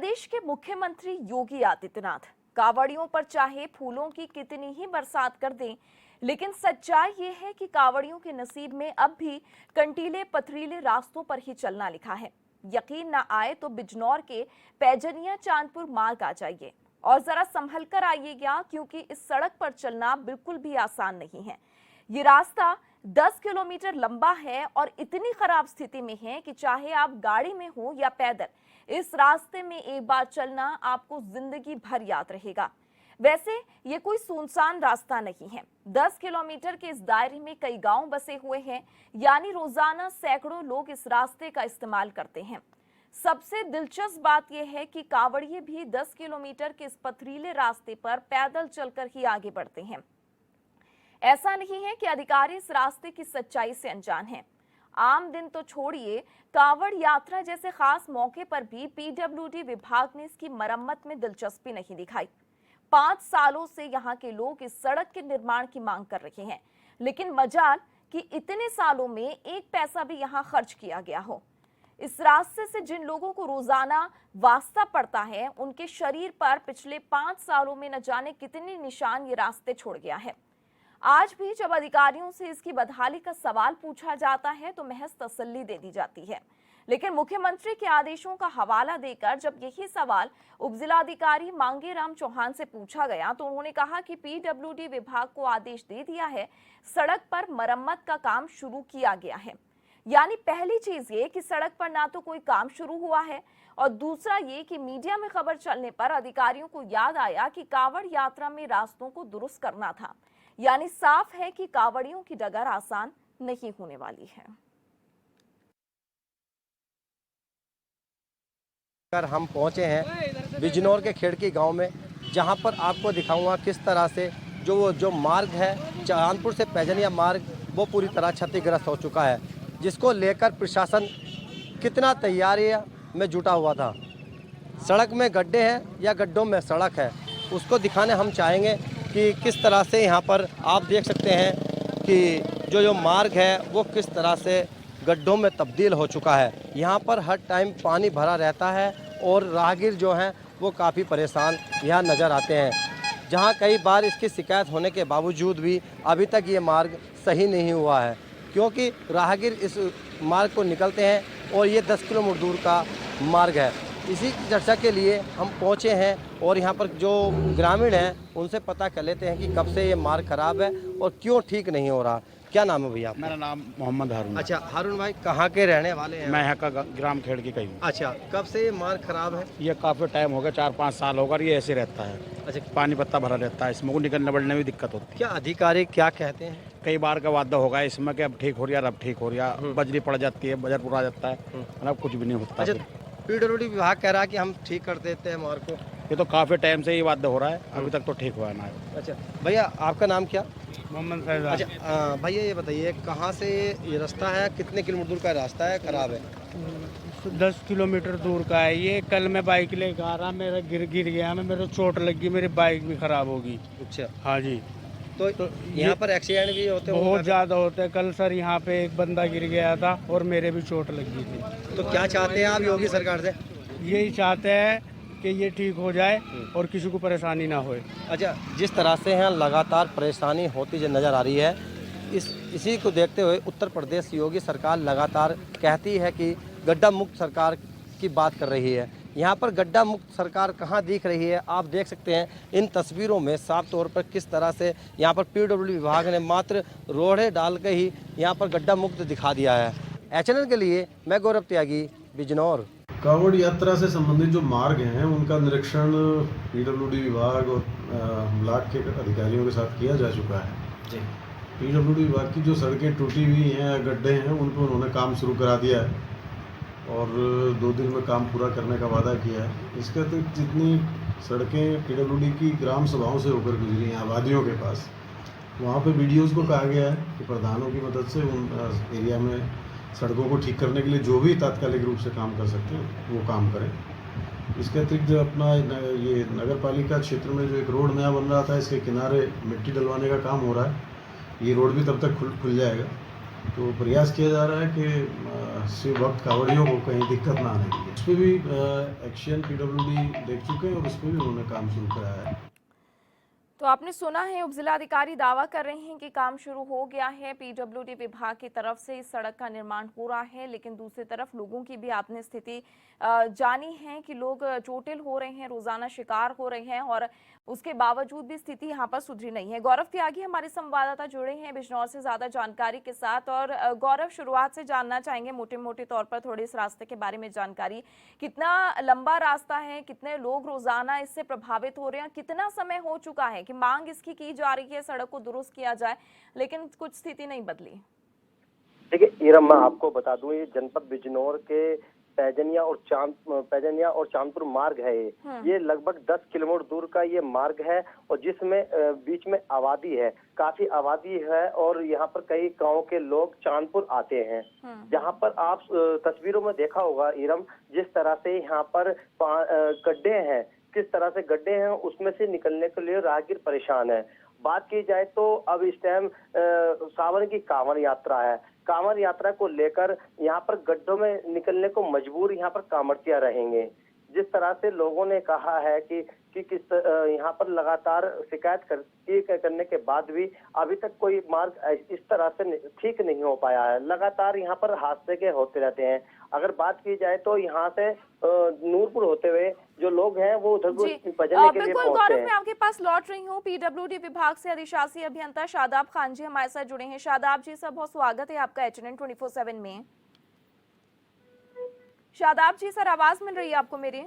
प्रदेश के मुख्यमंत्री योगी आदित्यनाथ कांवड़ियों पर चाहे फूलों की कितनी ही बरसात कर दें, लेकिन सच्चाई ये है कि कांवड़ियों के नसीब में अब भी कंटीले पथरीले रास्तों पर ही चलना लिखा है। यकीन ना आए तो बिजनौर के पैजनिया चांदपुर मार्ग आ जाइए और जरा संभल कर आइएगा, क्योंकि इस सड़क पर चलना बिल्कुल भी आसान नहीं है। ये रास्ता 10 किलोमीटर लंबा है और इतनी खराब स्थिति में है कि चाहे आप गाड़ी में हो या पैदल, इस रास्ते में एक बार चलना आपको जिंदगी भर याद रहेगा। वैसे ये कोई सुनसान रास्ता नहीं है। 10 किलोमीटर के इस दायरे में कई गांव बसे हुए हैं, यानी रोजाना सैकड़ों लोग इस रास्ते का इस्तेमाल करते हैं। सबसे दिलचस्प बात यह है कि कांवड़िए भी 10 किलोमीटर के इस पथरीले रास्ते पर पैदल चलकर ही आगे बढ़ते हैं। ऐसा नहीं है कि अधिकारी इस रास्ते की सच्चाई से अनजान हैं। आम दिन तो छोड़िए, कांवड़ यात्रा जैसे खास मौके पर भी पीडब्ल्यूडी विभाग ने इसकी मरम्मत में दिलचस्पी नहीं दिखाई। 5 सालों से यहाँ के लोग इस सड़क के निर्माण की मांग कर रहे हैं, लेकिन मजाल कि इतने सालों में एक पैसा भी यहाँ खर्च किया गया हो। इस रास्ते से जिन लोगों को रोजाना वास्ता पड़ता है, उनके शरीर पर पिछले 5 सालों में न जाने कितने निशान ये रास्ते छोड़ गया है। आज भी जब अधिकारियों से इसकी बदहाली का सवाल पूछा जाता है तो महज तसल्ली दे दी जाती है, लेकिन मुख्यमंत्री के आदेशों का हवाला देकर जब यही सवाल उपजिलाधिकारी मांगेराम चौहान से पूछा गया तो उन्होंने कहा कि पीडब्ल्यूडी विभाग को आदेश दे दिया है, सड़क पर मरम्मत का काम शुरू किया गया है। यानी पहली चीज ये कि सड़क पर ना तो कोई काम शुरू हुआ है, और दूसरा ये कि मीडिया में खबर चलने पर अधिकारियों को याद आया कि कांवड़ यात्रा में रास्तों को दुरुस्त करना था। यानी साफ है कि कांवड़ियों की डगर आसान नहीं होने वाली है। हम पहुंचे हैं बिजनौर के खेड़की गांव में, जहां पर आपको दिखाऊंगा किस तरह से जो मार्ग है चांदपुर से पैजनिया मार्ग वो पूरी तरह क्षतिग्रस्त हो चुका है, जिसको लेकर प्रशासन कितना तैयारियां में जुटा हुआ था। सड़क में गड्ढे हैं या गड्ढों में सड़क है, उसको दिखाने हम चाहेंगे कि किस तरह से यहाँ पर आप देख सकते हैं कि जो मार्ग है वो किस तरह से गड्ढों में तब्दील हो चुका है। यहाँ पर हर टाइम पानी भरा रहता है और राहगीर जो हैं वो काफ़ी परेशान यहाँ नज़र आते हैं, जहाँ कई बार इसकी शिकायत होने के बावजूद भी अभी तक ये मार्ग सही नहीं हुआ है, क्योंकि राहगीर इस मार्ग को निकलते हैं और ये 10 किलोमीटर दूर का मार्ग है। इसी चर्चा के लिए हम पहुंचे हैं और यहाँ पर जो ग्रामीण हैं उनसे पता कर लेते हैं कि कब से ये मार्ग खराब है और क्यों ठीक नहीं हो रहा। क्या नाम है भैया? मेरा नाम मोहम्मद हारून। अच्छा हारून भाई, कहाँ के रहने वाले हैं? मैं यहाँ का ग्राम खेड़की का ही हूँ। अच्छा, कब से ये मार्ग खराब है? ये काफ़ी टाइम हो गया, 4-5 साल होगा ये ऐसे रहता है। अच्छा, पानी पत्ता भरा रहता है, इसमें को निकलने बढ़ने में दिक्कत होती है। क्या अधिकारी क्या कहते हैं? कई बार का वादा होगा इसमें कि अब ठीक हो रहा है, अब ठीक हो रहा है, बजरी पड़ जाती है, बजर पूरा जाता है, अब कुछ भी नहीं होता। अच्छा, पीडब्ल्यूडी विभाग कह रहा है कि हम ठीक कर देते हैं मार्ग को। ये तो काफ़ी टाइम से ये वादा हो रहा है, अभी तक तो ठीक हुआ ना। अच्छा भैया, आपका नाम क्या? मोहम्मद फैज़। अच्छा भैया ये बताइए, कहाँ से ये रास्ता है, कितने किलोमीटर दूर का रास्ता है, खराब है? 10 किलोमीटर दूर का है ये। कल मैं बाइक लेकर आ रहा, मेरा गिर गया, मेरे चोट लगी, मेरी बाइक भी खराब होगी। अच्छा हाँ जी। तो यहाँ पर एक्सीडेंट भी होते हैं? बहुत ज़्यादा होते हैं। कल सर यहाँ पे एक बंदा गिर गया था और मेरे भी चोट लगी थी। तो क्या चाहते हैं आप योगी सरकार से? यही चाहते हैं कि ये ठीक हो जाए और किसी को परेशानी ना होए। अच्छा, जिस तरह से यहाँ लगातार परेशानी होती जो नज़र आ रही है, इसी को देखते हुए उत्तर प्रदेश योगी सरकार लगातार कहती है कि गड्ढा मुक्त सरकार की बात कर रही है। यहाँ पर गड्ढा मुक्त सरकार कहाँ दिख रही है? आप देख सकते हैं इन तस्वीरों में साफ तौर पर किस तरह से यहाँ पर पीडब्ल्यूडी विभाग ने मात्र रोड़े डाल के ही यहाँ पर गड्ढा मुक्त दिखा दिया है। एचएनएन के लिए मैं गौरव त्यागी, बिजनौर। कांवड़ यात्रा से संबंधित जो मार्ग हैं उनका निरीक्षण पीडब्ल्यूडी विभाग और ब्लॉक के अधिकारियों के साथ किया जा चुका है जी। पीडब्ल्यूडी विभाग की जो सड़कें टूटी हुई हैं, गड्ढे हैं, उन पर उन्होंने काम शुरू करा दिया है और 2 दिन में काम पूरा करने का वादा किया है। इसके अतिरिक्त जितनी सड़कें पीडब्ल्यूडी की ग्राम सभाओं से होकर गुजरी हैं आबादियों के पास, वहाँ पे वीडियोज़ को कहा गया है कि प्रधानों की मदद से उन एरिया में सड़कों को ठीक करने के लिए जो भी तात्कालिक रूप से काम कर सकते हैं वो काम करें। इसके अतिरिक्त अपना ये नगर पालिका क्षेत्र में जो एक रोड नया बन रहा था, इसके किनारे मिट्टी डलवाने का काम हो रहा है। ये रोड भी तब तक खुल जाएगा। तो प्रयास किया जा रहा है कि शिव भक्त कांवड़ियों को कहीं दिक्कत ना आने दी। उस पर भी एक्शन पीडब्ल्यूडी देख चुके हैं और उस पर भी उन्होंने काम शुरू कराया है। तो आपने सुना है, उपजिलाधिकारी दावा कर रहे हैं कि काम शुरू हो गया है। पीडब्ल्यूडी विभाग की तरफ से इस सड़क का निर्माण हो रहा है, लेकिन दूसरी तरफ लोगों की भी आपने स्थिति जानी है कि लोग चोटिल हो रहे हैं, रोजाना शिकार हो रहे हैं और उसके बावजूद भी स्थिति यहाँ पर सुधरी नहीं है। गौरव त्यागी हमारे संवाददाता जुड़े हैं बिजनौर से ज्यादा जानकारी के साथ। और गौरव, शुरुआत से जानना चाहेंगे मोटे मोटे तौर पर थोड़ी इस रास्ते के बारे में जानकारी। कितना लंबा रास्ता है, कितने लोग रोजाना इससे प्रभावित हो रहे हैं, कितना समय हो चुका है कि मांग इसकी की जा रही है सड़क को दुरुस्त किया जाए, लेकिन कुछ स्थिति नहीं बदली? देखिए इरम, मैं आपको बता दूं, ये जनपद बिजनौर के पैजनिया और चांदपुर मार्ग है। ये लगभग 10 किलोमीटर दूर का ये मार्ग है और जिसमें बीच में आबादी है, काफी आबादी है और यहाँ पर कई गांव के लोग चांदपुर आते हैं। जहाँ पर आप तस्वीरों में देखा होगा इरम, जिस तरह से यहाँ पर गड्ढे हैं, किस तरह से गड्ढे हैं, उसमें से निकलने के लिए राहगीर परेशान है। बात की जाए तो अब इस टाइम सावन की कांवड़ यात्रा है। कांवड़ यात्रा को लेकर यहाँ पर गड्ढों में निकलने को मजबूर यहाँ पर कांवड़िया रहेंगे। जिस तरह से लोगों ने कहा है कि किस यहाँ पर लगातार शिकायत करने के बाद भी अभी तक कोई मार्ग इस तरह से ठीक नहीं हो पाया है। लगातार यहाँ पर हादसे के होते रहते हैं। अगर बात की जाए तो यहाँ से नूरपुर होते हुए जो लोग हैं वो उधर बजने के लिए पहुंचते हैं। गौरव, मैं आपके पास लौट रही हूँ। पीडब्ल्यूडी विभाग से अधिशासी अभियंता शादाब खान जी हमारे साथ जुड़े हैं। शादाब जी, सब बहुत स्वागत है आपका HNN 24/7 में। शादाब जी, सर आवाज मिल रही है आपको मेरी?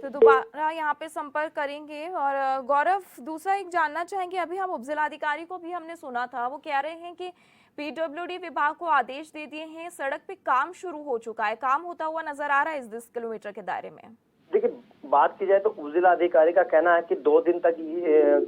तो दोबारा यहाँ पे संपर्क करेंगे। और गौरव, दूसरा एक जानना चाहेंगे, अभी हम उपजिलाधिकारी को भी हमने सुना था, वो कह रहे हैं कि पीडब्ल्यूडी विभाग को आदेश दे दिए हैं, सड़क पे काम शुरू हो चुका है, काम होता हुआ नजर आ रहा है इस 10 किलोमीटर के दायरे में। देखिए बात की जाए तो उपजिलाधिकारी का कहना है कि 2 दिन तक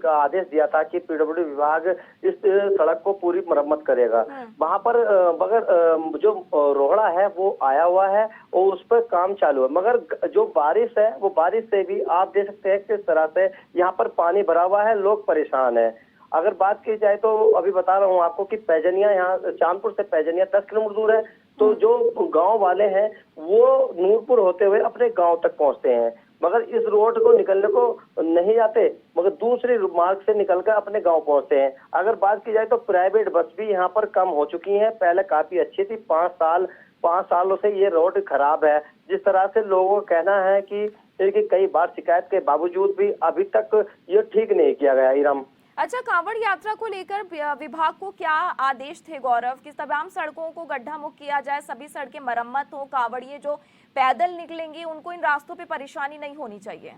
का आदेश दिया था कि पीडब्ल्यूडी विभाग इस सड़क को पूरी मरम्मत करेगा। वहां पर मगर जो रोहड़ा है वो आया हुआ है और उस पर काम चालू है, मगर जो बारिश है वो बारिश से भी आप देख सकते हैं किस तरह से यहाँ पर पानी भरा हुआ है, लोग परेशान है। अगर बात की जाए तो अभी बता रहा हूँ आपको कि पैजनिया, यहाँ चांदपुर से पैजनिया 10 किलोमीटर दूर है, तो जो गांव वाले हैं वो नूरपुर होते हुए अपने गांव तक पहुंचते हैं, मगर इस रोड को निकलने को नहीं जाते, मगर दूसरे मार्ग से निकलकर अपने गांव पहुंचते हैं। अगर बात की जाए तो प्राइवेट बस भी यहाँ पर कम हो चुकी है, पहले काफी अच्छी थी। 5 सालों से ये रोड खराब है। जिस तरह से लोगों का कहना है कि कई बार शिकायत के बावजूद भी अभी तक ये ठीक नहीं किया गया। इरम, अच्छा, कांवड़ यात्रा को लेकर विभाग को क्या आदेश थे गौरव? कि तमाम सड़कों को गड्ढा मुक्त किया जाए, सभी सड़कें मरम्मत हो, कांवड़िए जो पैदल निकलेंगे उनको इन रास्तों पे परेशानी नहीं होनी चाहिए।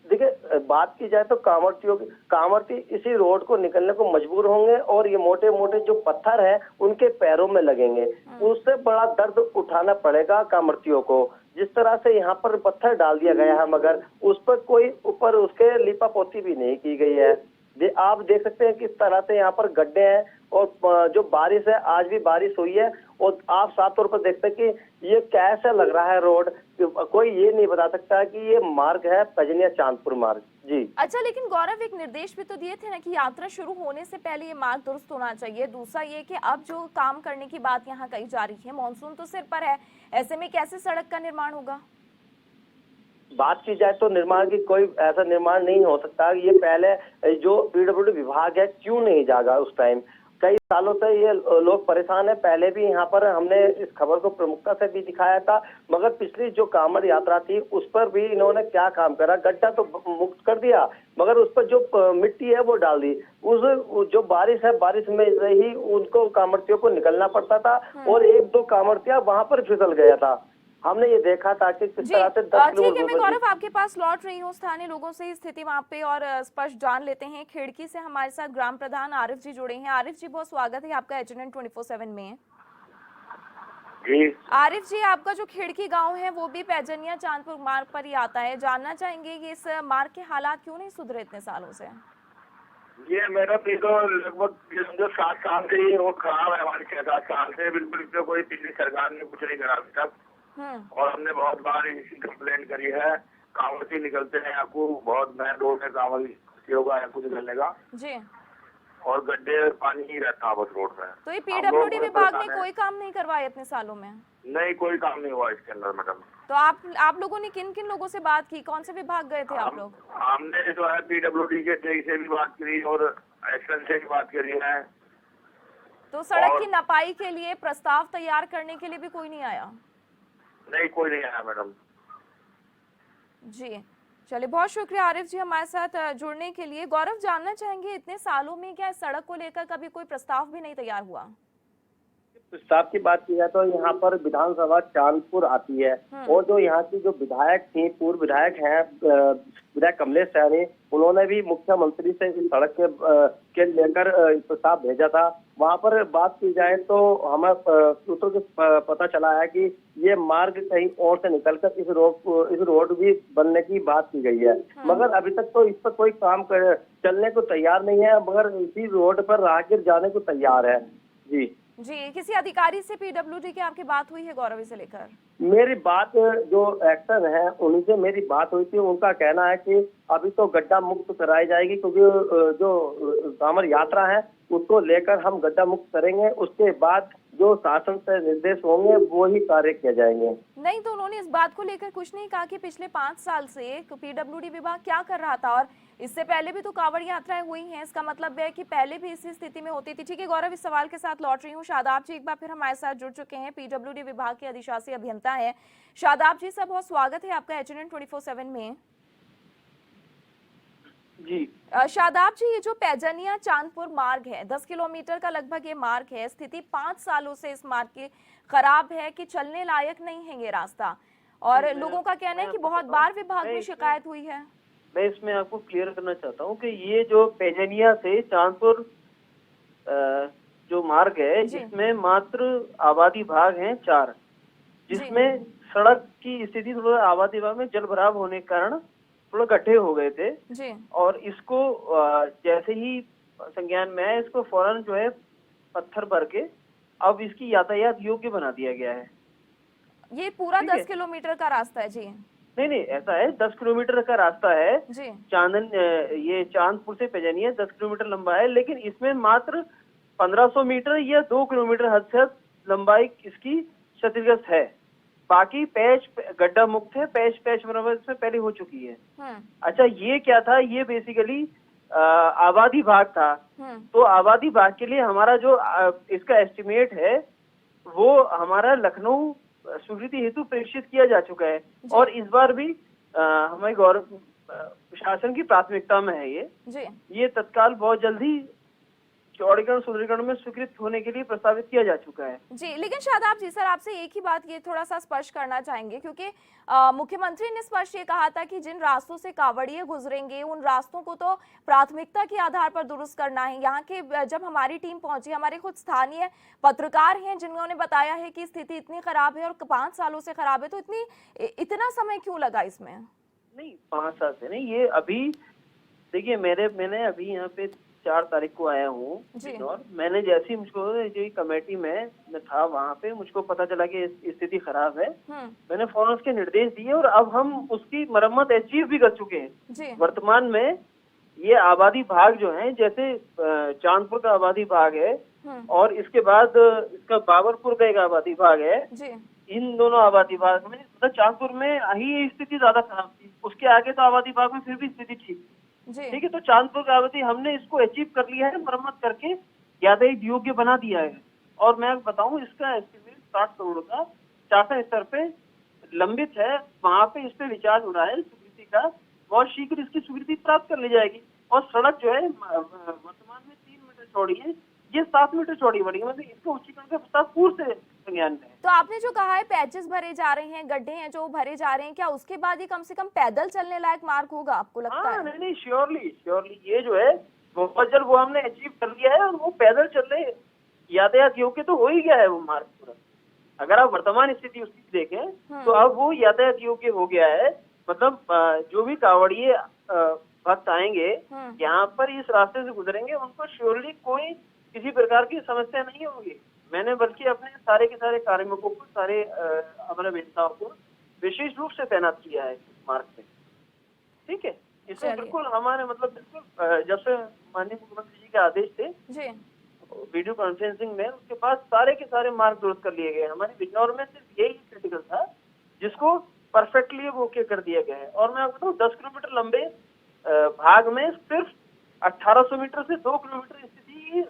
देखिए बात की जाए तो कांवड़ती इसी रोड को निकलने को मजबूर होंगे और ये मोटे मोटे जो पत्थर है उनके पैरों में लगेंगे, उससे बड़ा दर्द उठाना पड़ेगा कांवड़तियों को। जिस तरह से यहाँ पर पत्थर डाल दिया गया है, मगर उस पर कोई ऊपर उसके लिपा पोती भी नहीं की गई है। आप देख सकते हैं किस तरह से यहाँ पर गड्ढे हैं और जो बारिश है, आज भी बारिश हुई है और आप साफ तौर पर देखते हैं कि ये कैसा लग रहा है रोड। कोई ये नहीं बता सकता कि ये मार्ग है पैजनिया चांदपुर मार्ग। जी अच्छा, लेकिन गौरव एक निर्देश भी तो दिए थे ना कि यात्रा शुरू होने से पहले ये मार्ग दुरुस्त होना चाहिए। दूसरा ये कि अब जो काम करने की बात यहाँ कही जा रही है, मानसून तो सिर पर है, ऐसे में कैसे सड़क का निर्माण होगा? बात की जाए तो निर्माण की कोई ऐसा निर्माण नहीं हो सकता। ये पहले जो पीडब्ल्यूडी विभाग है क्यों नहीं जागा उस टाइम? कई सालों से ये लोग परेशान है। पहले भी यहाँ पर हमने इस खबर को प्रमुखता से भी दिखाया था, मगर पिछली जो कांवड़ यात्रा थी उस पर भी इन्होंने क्या काम करा, गड्ढा तो मुक्त कर दिया मगर उस पर जो मिट्टी है वो डाल दी। उस जो बारिश है, बारिश में ही उनको कांवड़ियों को निकलना पड़ता था और 1-2 कांवड़िया वहां पर फिसल गया था। हमने ये देखा था कि किस तरह से 10 ठीक है, मैं गौरव आपके पास लौट रही हूँ स्थानीय लोगों से स्थिति वहाँ पे और स्पष्ट जान लेते हैं। खिड़की से हमारे साथ ग्राम प्रधान आरिफ जी जुड़े हैं। आरिफ जी, बहुत स्वागत है आपका HNN 24/7 में। जी आरिफ जी, आपका जो खिड़की गांव है वो भी पैजनिया चांदपुर मार्ग पर ही आता है। जानना चाहेंगे कि इस मार्ग के हालात क्यों नहीं सुधरे इतने सालों से? ये मेरा तो लगभग 7 साल से ही वो खराब है, हमारे 6-7 साल से बिल्कुल इस पे कोई पिछली सरकार ने कुछ नहीं करा अभी तक। और हमने बहुत बार इसी कंप्लेंट करी है। कांवड़ती निकलते हैं आपको बहुत मेन रोड है, कांवड़ी होगा आपको निकलने का जी। और गड्ढे पानी ही रहता बस रोड में। तो ये हम पीडब्ल्यूडी लोग विभाग ने परेशान हैं। कोई काम नहीं करवाया इतने सालों में? नहीं, कोई काम नहीं हुआ इसके अंदर मैडम। तो आप लोगों ने किन किन लोगों से बात की, कौन से विभाग गए थे आप लोग? हमने जो है पीडब्ल्यूडी के जेई से भी बात करी और एक्शन से भी बात करी है। तो सड़क और- की नपाई के लिए प्रस्ताव तैयार करने के लिए भी कोई नहीं आया? नहीं, कोई नहीं आया मैडम। जी चलिए, बहुत शुक्रिया आरिफ जी हमारे साथ जुड़ने के लिए। गौरव, जानना चाहेंगे इतने सालों में क्या इस सड़क को लेकर कभी कोई प्रस्ताव भी नहीं तैयार हुआ? प्रस्ताव की बात की जाए तो यहाँ पर विधानसभा चांदपुर आती है और जो यहाँ की जो विधायक थी, पूर्व विधायक हैं विधायक कमलेश सैनी, उन्होंने भी मुख्यमंत्री से इस सड़क के लेकर प्रस्ताव भेजा था। वहाँ पर बात की जाए तो हमें सूत्रों से पता चला है कि ये मार्ग कहीं और से निकलकर इस रोड भी बनने की बात की गई है, मगर अभी तक तो इस पर कोई काम चलने को तैयार नहीं है, मगर इसी रोड पर राहगीर जाने को तैयार है। जी, किसी अधिकारी से पीडब्ल्यूडी की आपकी बात हुई है गौरव इसे लेकर? मेरी बात जो एक्टर है उन्हीं से मेरी बात हुई थी। उनका कहना है कि अभी तो गड्ढा मुक्त कराई जाएगी, क्योंकि जो कांवड़ यात्रा है उसको लेकर हम गड्ढा मुक्त करेंगे, उसके बाद जो शासन से निर्देश होंगे वो ही कार्य किए जाएंगे। नहीं, तो उन्होंने इस बात को लेकर कुछ नहीं कहा कि पिछले 5 साल से पीडब्ल्यूडी विभाग क्या कर रहा था, और इससे पहले भी तो कांवड़ यात्राएं हुई हैं, इसका मतलब है कि पहले भी इसी स्थिति में होती थी। ठीक है गौरव, इस सवाल के साथ लौट रही हूँ। शादाब जी एक बार फिर हमारे साथ जुड़ चुके हैं, पीडब्ल्यूडी विभाग के अधिशासी अभियंता है। शादाब जी, सब बहुत स्वागत है आपका HNN 24/7 में। जी शादाब जी, ये जो पैजनिया चांदपुर मार्ग है, 10 किलोमीटर का लगभग ये मार्ग है, स्थिति 5 सालों से इस मार्ग की खराब है कि चलने लायक नहीं है ये रास्ता, और लोगों का कहना है कि बहुत बार विभाग में शिकायत हुई है। मैं इसमें आपको क्लियर करना चाहता हूँ कि ये जो पैजनिया से चांदपुर जो मार्ग है, जिसमें मात्र आबादी भाग हैं 4, जिसमें सड़क की स्थिति थोड़ा आबादी भाग में जल भराव होने के कारण थोड़ा गड्ढे हो गए थे जी। और इसको जैसे ही संज्ञान में आया, इसको फौरन जो है पत्थर भर के अब इसकी यातायात योग्य बना दिया गया है। ये पूरा 10 किलोमीटर का रास्ता है जी? नहीं, ऐसा है, 10 किलोमीटर का रास्ता है जी। ये चांदपुर से पैजनिया 10 किलोमीटर लंबा है, लेकिन इसमें मात्र 1500 मीटर या 2 किलोमीटर हद से लंबाई इसकी क्षतिग्रस्त है। बाकी पैच गड्ढा मुक्त है, पैच मरम्मत इसमें पहले हो चुकी है। अच्छा, ये क्या था, ये बेसिकली आबादी भाग था। तो आबादी भाग के लिए हमारा जो इसका एस्टिमेट है वो हमारा लखनऊ स्वीकृति हेतु प्रेषित किया जा चुका है, और इस बार भी हमारे गौरव प्रशासन की प्राथमिकता में है ये तत्काल बहुत जल्दी चौड़ीकरण सुदृढ़ीकरण में स्वीकृत होने के लिए प्रस्तावित किया जा चुका है जी। लेकिन शादाब जी, सर आपसे एक ही बात ये थोड़ा सा स्पष्ट करना चाहेंगे, क्योंकि मुख्यमंत्री ने स्पष्ट ये कहा था कि जिन रास्तों से कांवड़िए गुजरेंगे उन रास्तों को तो प्राथमिकता के आधार पर दुरुस्त करना है। यहाँ के जब हमारी टीम पहुंची, हमारे खुद स्थानीय पत्रकार हैं जिन्होंने बताया है कि स्थिति इतनी खराब है और 5 सालों से खराब है, तो इतना समय क्यों लगा इसमें? नहीं, 5 साल से नहीं, ये अभी देखिए मैंने अभी यहाँ पे 4 तारीख को आया हूँ, और मैंने जैसे ही मुझको जो कमेटी में मैं था वहाँ पे मुझको पता चला कि स्थिति खराब है, मैंने फौरन उसके निर्देश दिए और अब हम उसकी मरम्मत अचीव भी कर चुके हैं। वर्तमान में ये आबादी भाग जो है, जैसे चांदपुर का आबादी भाग है और इसके बाद इसका बाबरपुर का एक आबादी भाग है, इन दोनों आबादी भाग में मतलब चांदपुर में ही स्थिति ज्यादा खराब थी, उसके आगे तो आबादी भाग में फिर भी स्थिति ठीक थी। ठीक है, तो चांदपुर का आबादी हमने इसको अचीव कर लिया है, मरम्मत करके यातायात योग्य बना दिया है। और मैं बताऊं, इसका एस्टिमेट 60 करोड़ का शासन स्तर पे लंबित है, वहाँ पे इस पे विचार हो रहा है स्वीकृति का, बहुत शीघ्र इसकी स्वीकृति प्राप्त कर ली जाएगी। और सड़क जो है वर्तमान में 3 मीटर चौड़ी है, ये 7 मीटर चौड़ी बनी है, मतलब इसका उच्चीकरण का प्रस्ताव पूर्व से संज्ञान में है। तो आपने जो कहा है पैचेस भरे जा रहे हैं, गड्ढे हैं जो भरे जा रहे हैं, क्या उसके बाद ही कम से कम पैदल चलने लायक मार्ग होगा, आपको लगता है? नहीं, श्योरली ये जो है बहुत जल्द वो हमने अचीव कर लिया है, और वो पैदल चलने यातायात योग्य तो हो ही गया है वो मार्ग पूरा। अगर आप वर्तमान स्थिति उसकी देखें तो अब वो यातायात योग्य हो गया है। मतलब जो भी कांवड़िए भक्त आएंगे यहाँ पर इस रास्ते से गुजरेंगे, उनको श्योरली कोई किसी प्रकार की समस्या नहीं होगी। मैंने बल्कि अपने सारे के सारे कार्मिकों को, सारे हमारे अभियंताओं को विशेष रूप से तैनात किया है मार्ग पे। ठीक है, इसमें बिल्कुल हमारे मतलब बिल्कुल जब से माननीय मुख्यमंत्री जी के आदेश थे जी वीडियो कॉन्फ्रेंसिंग में, उसके बाद सारे के सारे मार्ग दुरुस्त कर लिए गए। हमारे बिजनौर में सिर्फ यही क्रिटिकल था जिसको परफेक्टली अब ओके कर दिया गया है। और मैं आपको बताऊं 10 किलोमीटर लंबे भाग में सिर्फ 1800 मीटर से 2 किलोमीटर स्थिति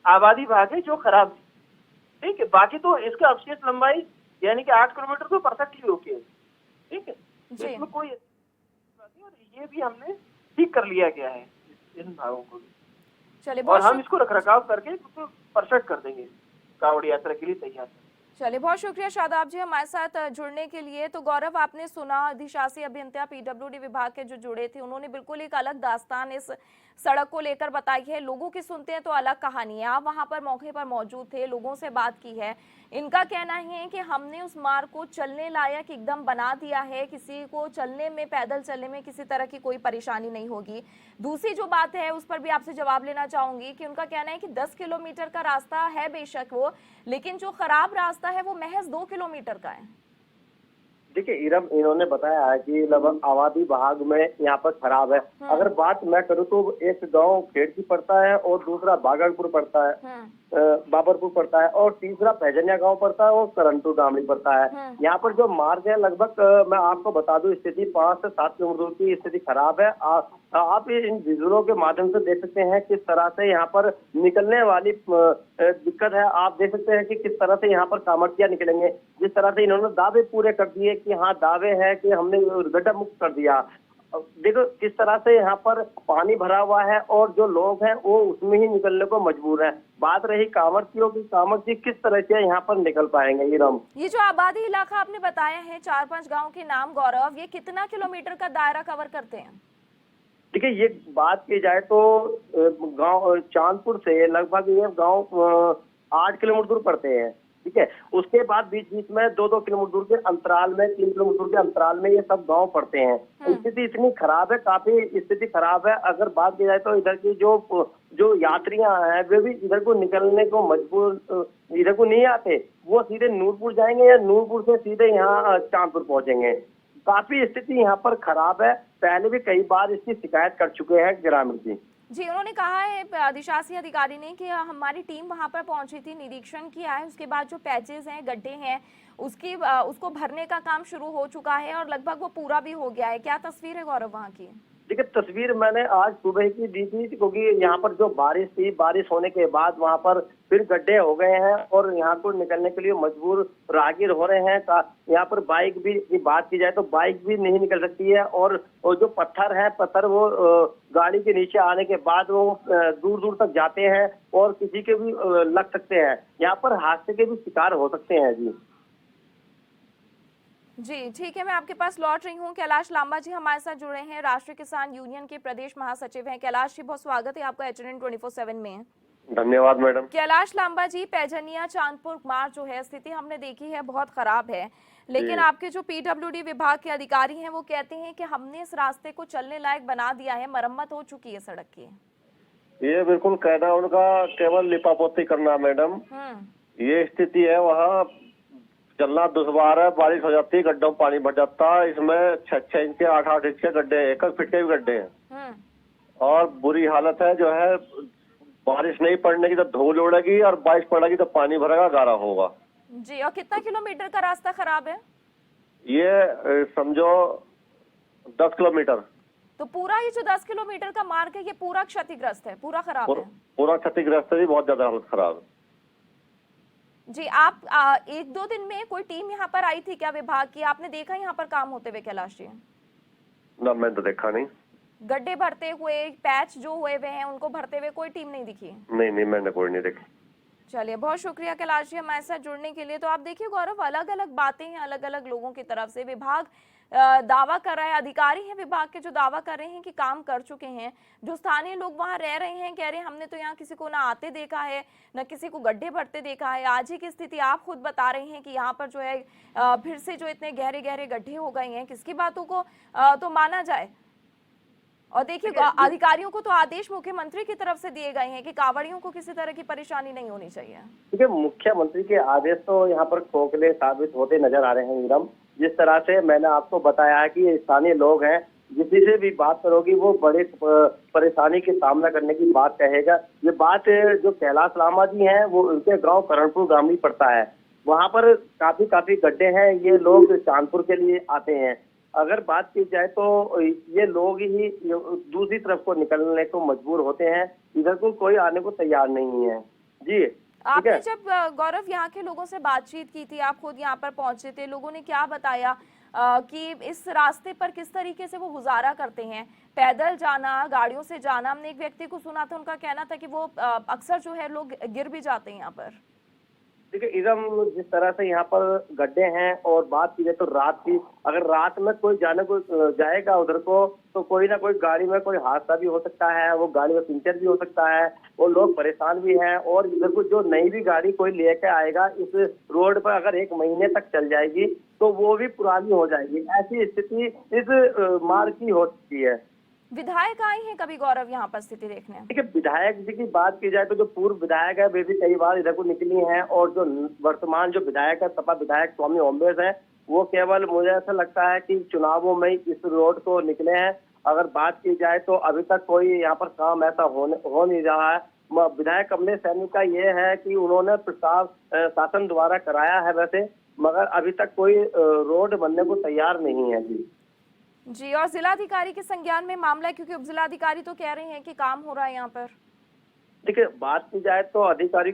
आबादी भाग है जो खराब है, ठीक है। बाकी तो इसका अवशेष लंबाई यानी कि 8 किलोमीटर तो परफेक्टली ओके है, ठीक है। तो इसमें कोई बात नहीं, और ये भी हमने ठीक कर लिया गया है इन भागों को भी। चलिए और हम इसको रखरखाव करके बिल्कुल परफेक्ट कर देंगे, कांवड़ यात्रा के लिए तैयार। चलिए बहुत शुक्रिया शादाब जी हमारे साथ जुड़ने के लिए। तो गौरव, आपने सुना अधिशासी अभियंता पीडब्ल्यूडी विभाग के जो जुड़े थे, उन्होंने बिल्कुल एक अलग दास्तान इस सड़क को लेकर बताई है। लोगों की सुनते हैं तो अलग कहानी है। आप वहां पर मौके पर मौजूद थे, लोगों से बात की है। इनका कहना है कि हमने उस मार्ग को चलने लायक एकदम बना दिया है, किसी को चलने में, पैदल चलने में किसी तरह की कोई परेशानी नहीं होगी। दूसरी जो बात है उस पर भी आपसे जवाब लेना चाहूंगी कि उनका कहना है कि 10 किलोमीटर का रास्ता है बेशक वो, लेकिन जो खराब रास्ता है वो महज 2 किलोमीटर का है। देखिए इरम, इन्होंने बताया है कि लगभग आबादी भाग में यहाँ पर खराब है। अगर बात मैं करूँ तो एक गांव खेड़की पड़ता है और दूसरा बागड़पुर पड़ता है, बाबरपुर पड़ता है, और तीसरा पैजनिया गांव पड़ता है और करंटू गामड़ी पड़ता है। यहाँ पर जो मार्ग है लगभग मैं आपको बता दूं स्थिति 5 से 7 किलोमीटर की स्थिति खराब है। आप इन विजुअलों के माध्यम से देख सकते हैं किस तरह से यहाँ पर निकलने वाली दिक्कत है। आप देख सकते हैं कि किस तरह से यहाँ पर कामर्तियां निकलेंगे, जिस तरह से इन्होंने दावे पूरे कर दिए कि हाँ दावे है कि हमने गड्ढा मुक्त कर दिया। देखो किस तरह से यहाँ पर पानी भरा हुआ है और जो लोग हैं वो उसमें ही निकलने को मजबूर है। बात रही कांवड़ियों की, कांवड़ी किस तरह से यहाँ पर निकल पाएंगे। ये जो आबादी इलाका आपने बताया है 4-5 गाँव के नाम गौरव, ये कितना किलोमीटर का दायरा कवर करते हैं? देखिए ये बात की जाए तो गांव चांदपुर से लगभग ये गांव 8 किलोमीटर दूर पड़ते हैं, ठीक है। उसके बाद बीच बीच में 2-2 किलोमीटर दूर के अंतराल में, 3 किलोमीटर दूर के अंतराल में ये सब गांव पड़ते हैं। स्थिति इतनी खराब है, काफी स्थिति खराब है। अगर बात की जाए तो इधर की जो यात्रियां हैं वे भी इधर को निकलने को मजबूर, इधर को नहीं आते, वो सीधे नूरपुर जाएंगे या नूरपुर से सीधे यहाँ चांदपुर पहुंचेंगे। काफी स्थिति यहाँ पर खराब है। पहले भी कई बार इसकी शिकायत कर चुके हैं ग्रामीण जी। उन्होंने कहा है अधिशासी अधिकारी ने कि हमारी टीम वहां पर पहुंची थी, निरीक्षण किया है, उसके बाद जो पैचेस हैं, गड्ढे हैं, उसको भरने का काम शुरू हो चुका है और लगभग वो पूरा भी हो गया है। क्या तस्वीर है गौरव वहाँ की? देखिए तस्वीर मैंने आज सुबह की दी थी, क्योंकि यहाँ पर जो बारिश थी, बारिश होने के बाद वहाँ पर फिर गड्ढे हो गए हैं और यहाँ को निकलने के लिए मजबूर राहगीर हो रहे हैं। यहाँ पर बाइक भी की बात की जाए तो बाइक भी नहीं निकल सकती है, और जो पत्थर है, पत्थर वो गाड़ी के नीचे आने के बाद वो दूर दूर तक जाते हैं और किसी के भी लग सकते हैं। यहाँ पर हादसे के भी शिकार हो सकते हैं जी। ठीक है, मैं आपके पास लौट रही हूँ। कैलाश लांबा जी हमारे साथ जुड़े हैं, राष्ट्रीय किसान यूनियन के प्रदेश महासचिव हैं। कैलाश जी बहुत स्वागत है आपका HNN 24/7 में। धन्यवाद मैडम। कैलाश लांबा जी, पैजनिया चांदपुर मार्ग जो है स्थिति हमने देखी है बहुत खराब है, लेकिन आपके जो पीडब्ल्यूडी विभाग के अधिकारी हैं वो कहते हैं कि हमने इस रास्ते को चलने लायक बना दिया है, मरम्मत हो चुकी है सड़क की। ये बिल्कुल कहना उनका केवल लिपापोती करना मैडम। ये स्थिति है, वहाँ चलना दुश्वार है। बारिश हो जाती है, गड्ढों में पानी भर जाता है। इसमें 6-6 इंच के 8-8 इंच के गड्ढे, 1 फीट के भी गड्ढे हैं और बुरी हालत है। जो है बारिश नहीं पड़ने की तो धूल उड़ेगी और बारिश पड़ेगी तो पानी भरेगा, गारा होगा जी। और कितना किलोमीटर का रास्ता खराब है? ये समझो 10 किलोमीटर। तो पूरा ये जो 10 किलोमीटर का मार्ग है ये पूरा क्षतिग्रस्त है, पूरा खराब है? पूरा क्षतिग्रस्त है, बहुत ज्यादा हालत खराब है जी। आप 1-2 दिन में कोई टीम यहाँ पर आई थी क्या विभाग की? आपने देखा यहाँ पर काम होते हुए कैलाश जी? ना, मैंने तो देखा नहीं। गड्ढे भरते हुए, पैच जो हुए हैं उनको भरते हुए कोई टीम नहीं दिखी? नहीं, मैंने कोई नहीं देखी। चलिए बहुत शुक्रिया कैलाश जी हमारे साथ जुड़ने के लिए। तो आप देखिए गौरव, अलग अलग बातें हैं अलग अलग लोगों की तरफ से। विभाग दावा कर रहा है, अधिकारी हैं विभाग के जो दावा कर रहे हैं कि काम कर चुके हैं। जो स्थानीय लोग वहां रह रहे हैं कह रहे हैं हमने तो यहाँ किसी को ना आते देखा है न किसी को गड्ढे भरते देखा है। आज ही की स्थिति आप खुद बता रहे हैं कि यहाँ पर जो है फिर से जो इतने गहरे गहरे गड्ढे हो गए हैं, किसकी बातों को तो माना जाए। और देखिए अधिकारियों को तो आदेश मुख्यमंत्री की तरफ से दिए गए हैं कि कांवड़ियों को किसी तरह की परेशानी नहीं होनी चाहिए। देखिए मुख्यमंत्री के आदेश तो यहाँ पर खोखले साबित होते नजर आ रहे हैं नीलम। जिस तरह से मैंने आपको बताया है कि स्थानीय लोग हैं जिसी से भी बात करोगी वो बड़े परेशानी के सामना करने की बात कहेगा। ये बात जो कैलाश लामा जी हैं वो उनके गांव करणपुर ग्रामीण पड़ता है। वहां पर काफी गड्ढे हैं। ये लोग चांदपुर के लिए आते हैं। अगर बात की जाए तो ये लोग ही दूसरी तरफ को निकलने को मजबूर होते हैं। इधर को कोई आने को तैयार नहीं है। जी आपने जब गौरव यहाँ के लोगों से बातचीत की थी, आप खुद यहाँ पर पहुंचे थे, लोगों ने क्या बताया कि इस रास्ते पर किस तरीके से वो गुजारा करते हैं? पैदल जाना, गाड़ियों से जाना? हमने एक व्यक्ति को सुना था, उनका कहना था कि वो अक्सर जो है लोग गिर भी जाते हैं यहाँ पर। देखिए इधम जिस तरह से यहाँ पर गड्ढे हैं और बात की जाए तो रात की, अगर रात में कोई जाने को जाएगा उधर को तो कोई ना कोई गाड़ी में कोई हादसा भी हो सकता है, वो गाड़ी में पंचर भी हो सकता है, वो लोग परेशान भी हैं। और इधर को जो नई भी गाड़ी कोई लेके आएगा इस रोड पर अगर 1 महीने तक चल जाएगी तो वो भी पुरानी हो जाएगी। ऐसी स्थिति इस मार्ग की हो सकती है। विधायक आए हैं कभी गौरव यहाँ पर स्थिति देखने? देखिए विधायक जी की बात की जाए तो जो पूर्व विधायक है वे भी कई बार इधर को निकली हैं, और जो वर्तमान जो विधायक है सपा विधायक स्वामी ओमवेश है वो केवल मुझे ऐसा लगता है कि चुनावों में इस रोड को निकले हैं। अगर बात की जाए तो अभी तक कोई यहाँ पर काम ऐसा हो नहीं रहा है। विधायक कमलेश सैनी का ये है कि उन्होंने प्रस्ताव शासन द्वारा कराया है वैसे, मगर अभी तक कोई रोड बनने को तैयार नहीं है। जी, और जिलाधिकारी के संज्ञान में मामला है, क्योंकि उप जिलाधिकारी तो कह रहे हैं कि काम हो रहा है यहाँ पर। देखिए बात की जाए तो अधिकारी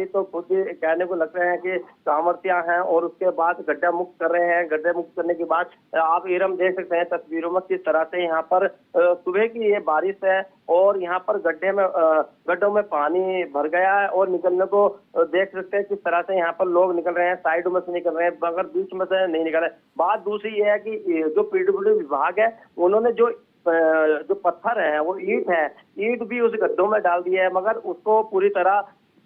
तो खुद कहने को लग रहे हैं कि सामर्थ्य हैं, और उसके बाद गड्ढा मुक्त कर रहे हैं। गड्ढे मुक्त करने के बाद आप इरम देख सकते हैं तस्वीरों में किस तरह से यहाँ पर सुबह की ये बारिश है और यहाँ पर गड्ढों में पानी भर गया है, और निकलने को देख सकते हैं किस तरह से यहाँ पर लोग निकल रहे हैं। साइडों में से निकल रहे हैं मगर बीच में से नहीं निकल रहे। बात दूसरी ये है कि जो पीडब्ल्यूडी विभाग है उन्होंने जो पत्थर है वो ईंट भी उस गड्ढों में डाल दिया है, मगर उसको पूरी तरह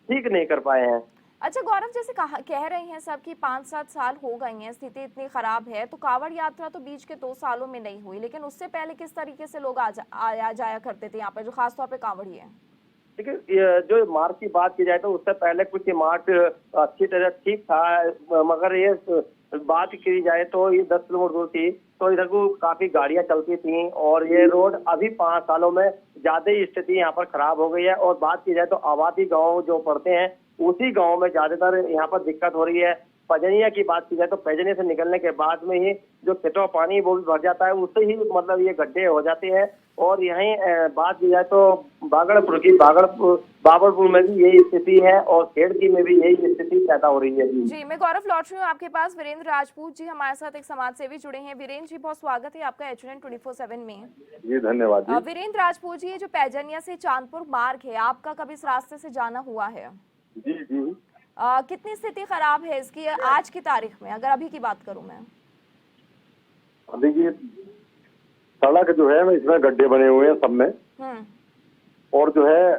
ठीक नहीं कर पाए हैं। अच्छा गौरव, जैसे कह रहे हैं सब कि 5-7 साल हो गए हैं, स्थिति इतनी खराब है, तो कांवड़ यात्रा तो बीच के 2 सालों में नहीं हुई, लेकिन उससे पहले किस तरीके से लोग आया जाया करते थे यहाँ पर, जो खासतौर पे कांवड़ी है? देखिए जो मार्ग की बात की जाए तो उससे पहले कुछ मार्ग अच्छी तरह ठीक था, मगर ये बात की जाए तो ये 10 किलोमीटर दूर थी तो इधर को काफी गाड़ियां चलती थी, और ये रोड अभी 5 सालों में ज्यादा ही स्थिति यहाँ पर खराब हो गई है। और बात की जाए तो आबादी गांव जो पड़ते हैं उसी गांव में ज्यादातर यहाँ पर दिक्कत हो रही है। पैजनिया की बात की जाए तो पैजनिया से निकलने के बाद में ही जो खेतों पानी वो भी भर जाता है, उससे ही मतलब ये गड्ढे हो जाते हैं। और यहीं बात की जाए तो बाबरपुर में भी यही स्थिति है, और खेड़की में भी यही स्थिति पैदा हो रही है। जी, मैं गौरव लौट रही हूँ आपके पास। वीरेंद्र राजपूत जी हमारे साथ एक समाज सेवी जुड़े हैं। वीरेंद्र जी, बहुत स्वागत है आपका HNN 24/7 में। जी धन्यवाद। वीरेंद्र राजपूत जी, ये जो पैजनिया से चांदपुर मार्ग है, आपका कभी इस रास्ते से जाना हुआ है? जी जी। कितनी स्थिति खराब है इसकी आज की तारीख में, अगर अभी की बात करूं मैं? देखिए सड़क जो है इसमें गड्ढे बने हुए हैं सब में, और जो है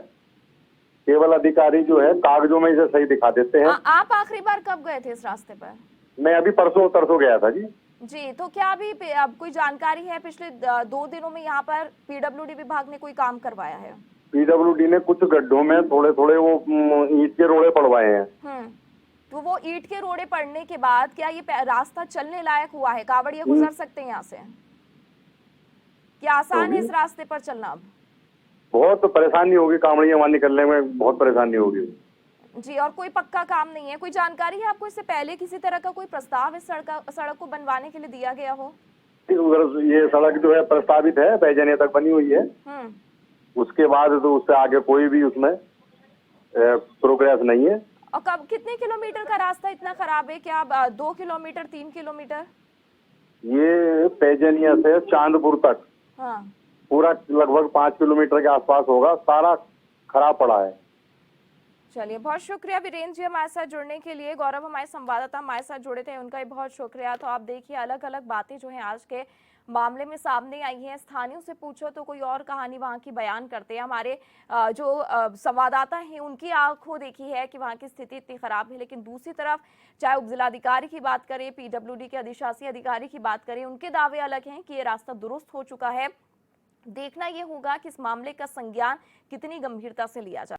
केवल अधिकारी जो है कागजों में इसे सही दिखा देते हैं। आप आखिरी बार कब गए थे इस रास्ते पर? मैं अभी परसों गया था जी। जी, तो क्या अभी अब कोई जानकारी है पिछले 2 दिनों में यहाँ पर PWD विभाग ने कोई काम करवाया है? PWD ने कुछ गड्ढों में थोड़े वो ईंट के रोड़े पड़वाए हैं। तो वो ईंट के रोड़े पड़ने के बाद क्या ये रास्ता चलने लायक हुआ है? कांवड़िया गुजर सकते हैं यहाँ से? क्या आसान है इस रास्ते पर चलना? अब बहुत परेशानी होगी, कांवड़िया वहां निकलने में बहुत परेशानी होगी जी। और कोई पक्का काम नहीं है? कोई जानकारी है आपको इससे पहले किसी तरह का कोई प्रस्ताव इस सड़क को बनवाने के लिए दिया गया हो? ये सड़क जो है प्रस्तावित है, पैजनिया तक बनी हुई है। उसके बाद तो उससे आगे कोई भी उसमें प्रोग्रेस नहीं है। और कब कितने किलोमीटर का रास्ता इतना खराब है? क्या 2 किलोमीटर 3 किलोमीटर? ये पैजनिया से चांदपुर तक पूरा लगभग 5 किलोमीटर के आसपास होगा, सारा खराब पड़ा है। चलिए, बहुत शुक्रिया वीरेंद्र जी हमारे साथ जुड़ने के लिए। गौरव हमारे संवाददाता हमारे साथ जुड़े थे, उनका भी बहुत शुक्रिया। तो आप देखिए अलग अलग बातें जो हैं आज के मामले में सामने आई हैं। स्थानीयों से पूछो तो कोई और कहानी वहां की बयान करते हैं। हमारे जो संवाददाता हैं उनकी आंखों देखी है कि वहां की स्थिति इतनी खराब है, लेकिन दूसरी तरफ चाहे उप जिलाधिकारी की बात करें, PWD के अधिशासी अधिकारी की बात करें, उनके दावे अलग हैं कि ये रास्ता दुरुस्त हो चुका है। देखना ये होगा कि इस मामले का संज्ञान कितनी गंभीरता से लिया जाए।